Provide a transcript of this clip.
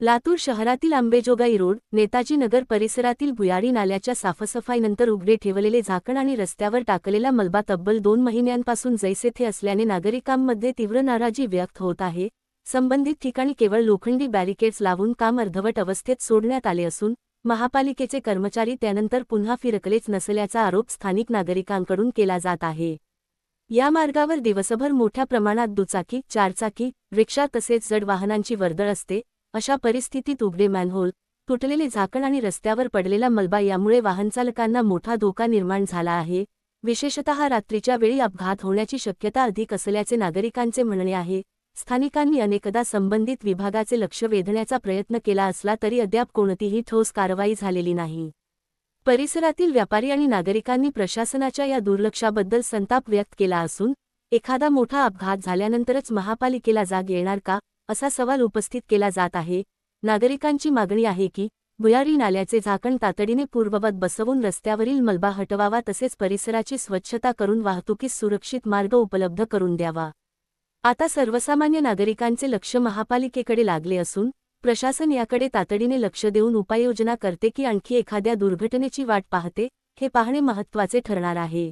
लातूर शहरातील अंबेजोगाई रोड, नेताजी नगर परिसरातील भुयारी नाल्याच्या साफसफाईनंतर उघडे ठेवलेले झाकण आणि रस्त्यावर टाकलेला मलबा तब्बल 2 महिन्यांपासून जैसे थे असल्याने नागरिकांमध्ये तीव्र नाराजी व्यक्त होत आहे। संबंधित ठिकाणी केवळ लोखंडी बॅरिकेड्स लावून काम अर्धवट अवस्थेत सोडण्यात आले असून महापालिकेचे कर्मचारी त्यानंतर पुन्हा फिरकलेच नसल्याचा आरोप स्थानिक नागरिकांकडून केला जात आहे। या मार्गावर दिवसभर मोठ्या प्रमाणात दुचाकी, चारचाकी, रिक्षा तसेच जड वाहनांची वर्दळ असते। अशा परिस्थितीत उघडे मॅनहोल, तुटलेले झाकण आणि रस्त्यावर पडलेला मलबा यामुळे वाहनचालकांना मोठा धोका निर्माण झाला आहे। विशेषतः रात्रीच्या वेळी अपघात होण्याची शक्यता अधिक असल्याचे नागरिकांचे म्हणणे आहे। स्थानिकांनी अनेकदा संबंधित विभागाचे लक्ष वेधण्याचा प्रयत्न केला असला तरी अद्याप कोणतीही ठोस कारवाई झालेली नाही। परिसरातील व्यापारी आणि नागरिकांनी प्रशासनाच्या या दुर्लक्षाबद्दल संताप व्यक्त केला असून एखादा मोठा अपघात झाल्यानंतरच महापालिकेला जाग येणार का, असा सवाल उपस्थित केला जात आहे। नागरिकांची मागणी आहे की भुयारी नाल्याचे झाकण तातडीने पूर्ववत बसवून रस्त्यावरील मलबा हटवावा तसेच परिसराची स्वच्छता करून वाहतुकीस सुरक्षित मार्ग उपलब्ध करून द्यावा। आता सर्वसामान्य नागरिकांचे लक्ष महापालिकेकडे लागले असून प्रशासन याकडे तातडीने लक्ष देऊन उपाययोजना करते की आणखी एखाद्या दुर्घटनेची वाट पाहते, हे पाहणे महत्त्वाचे ठरणार आहे।